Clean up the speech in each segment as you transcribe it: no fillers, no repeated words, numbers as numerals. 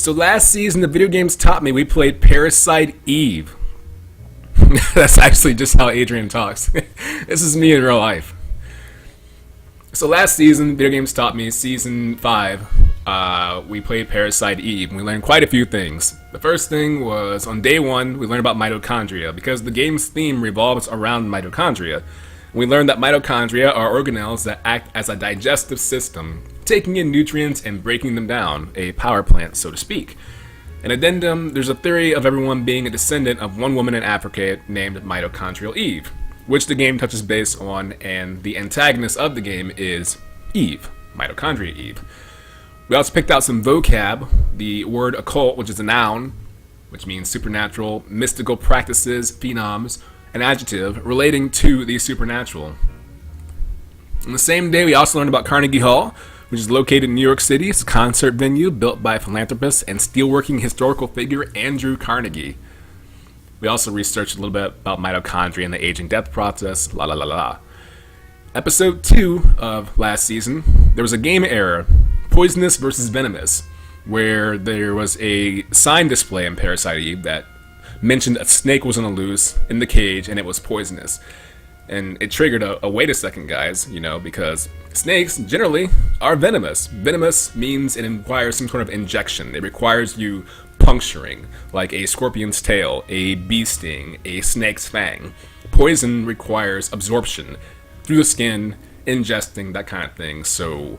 So last season, the video games taught me, we played Parasite Eve. That's actually just how Adrian talks. This is me in real life. So last season, video games taught me, season 5, we played Parasite Eve, and we learned quite a few things. The first thing was, on day 1, we learned about mitochondria, because the game's theme revolves around mitochondria. We learned that mitochondria are organelles that act as a digestive system, taking in nutrients and breaking them down, a power plant, so to speak. An addendum, there's a theory of everyone being a descendant of one woman in Africa named Mitochondrial Eve, which the game touches base on, and the antagonist of the game is Eve, Mitochondria Eve. We also picked out some vocab, the word occult, which is a noun, which means supernatural, mystical practices, phenoms, an adjective relating to the supernatural. On the same day, we also learned about Carnegie Hall, which is located in New York City. It's a concert venue built by philanthropist and steelworking historical figure Andrew Carnegie. We also researched a little bit about mitochondria and the aging death process, la la la la. Episode 2 of last season, there was a game error, poisonous versus venomous, where there was a sign display in Parasite Eve that mentioned a snake was on the loose in the cage and it was poisonous. And it triggered a wait a second, guys, because snakes generally are venomous. Venomous means it requires some sort of injection. It requires you puncturing, like a scorpion's tail, a bee sting, a snake's fang. Poison requires absorption through the skin, ingesting, that kind of thing. So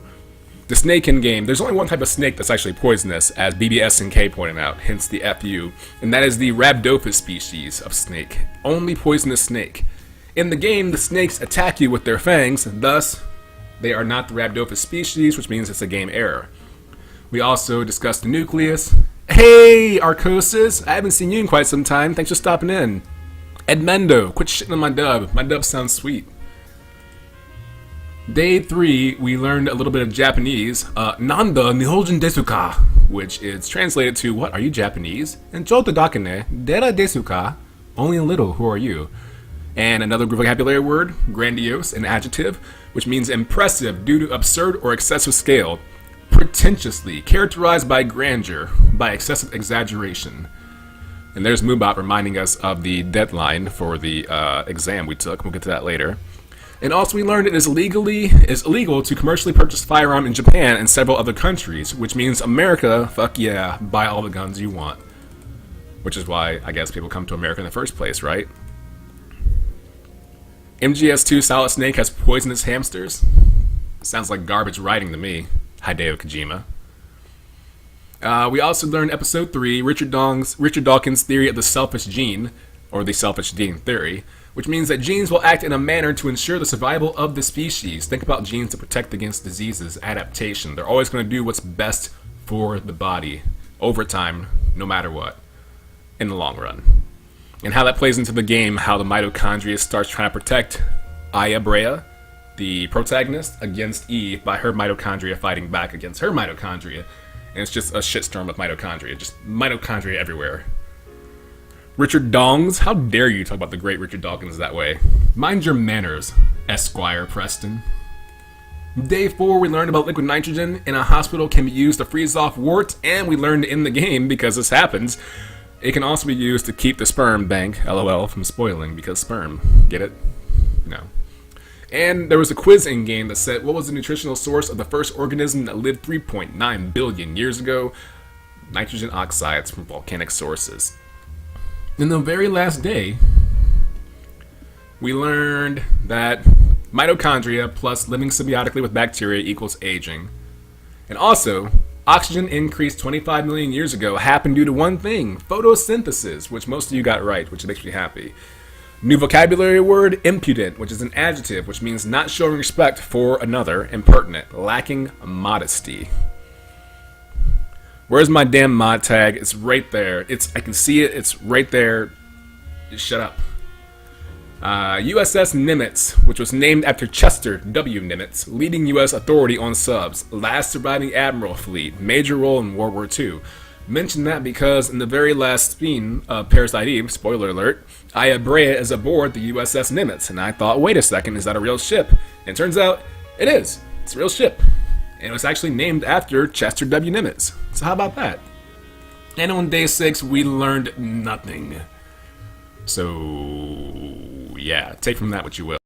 the snake in game, there's only one type of snake that's actually poisonous, as BBS&K pointed out, hence the FU, and that is the Rhabdophis species of snake. Only poisonous snake. In the game, the snakes attack you with their fangs, thus, they are not the Rhabdophis species, which means it's a game error. We also discussed the nucleus. Hey, Arcosis! I haven't seen you in quite some time. Thanks for stopping in. Edmendo, quit shitting on my dub. My dub sounds sweet. Day 3, we learned a little bit of Japanese. Nanda Nihonjin desu ka? Which is translated to, what, are you Japanese? And Chota dakane, dera desu ka? Only a little, who are you? And another vocabulary word, grandiose, an adjective, which means impressive due to absurd or excessive scale, pretentiously, characterized by grandeur, by excessive exaggeration. And there's Moobot reminding us of the deadline for the exam we took. We'll get to that later. And also we learned it is illegal to commercially purchase firearm in Japan and several other countries, which means America, fuck yeah, buy all the guns you want. Which is why, I guess, people come to America in the first place, right? MGS2 Solid Snake has poisonous hamsters. Sounds like garbage writing to me. Hideo Kojima. We also learned episode 3, Richard Dawkins' theory of the selfish gene, or the selfish gene theory, which means that genes will act in a manner to ensure the survival of the species. Think about genes to protect against diseases, adaptation. They're always going to do what's best for the body, over time, no matter what, in the long run. And how that plays into the game, how the mitochondria starts trying to protect Aya Brea, the protagonist, against Eve by her mitochondria fighting back against her mitochondria. And it's just a shitstorm of mitochondria, just mitochondria everywhere. Richard Dongs, how dare you talk about the great Richard Dawkins that way? Mind your manners, Esquire Preston. Day 4, we learned about liquid nitrogen in a hospital can be used to freeze off warts, and we learned in the game, because this happens, it can also be used to keep the sperm bank, LOL, from spoiling, because sperm. Get it? No. And there was a quiz in-game that said, what was the nutritional source of the first organism that lived 3.9 billion years ago? Nitrogen oxides from volcanic sources. In the very last day, we learned that mitochondria plus living symbiotically with bacteria equals aging. And also, oxygen increased 25 million years ago happened due to one thing, photosynthesis, which most of you got right, which makes me happy. New vocabulary word, impudent, which is an adjective, which means not showing respect for another, impertinent, lacking modesty. Where's my damn mod tag? It's right there. I can see it. It's right there. Just shut up. USS Nimitz, which was named after Chester W. Nimitz, leading U.S. authority on subs, last surviving admiral fleet, major role in World War II. Mention that because in the very last scene of Parasite Eve, spoiler alert, Aya Brea is aboard the USS Nimitz, and I thought, wait a second, is that a real ship? And it turns out, it is. It's a real ship. And it was actually named after Chester W. Nimitz. So how about that? And on day 6, we learned nothing. So, yeah, take from that what you will.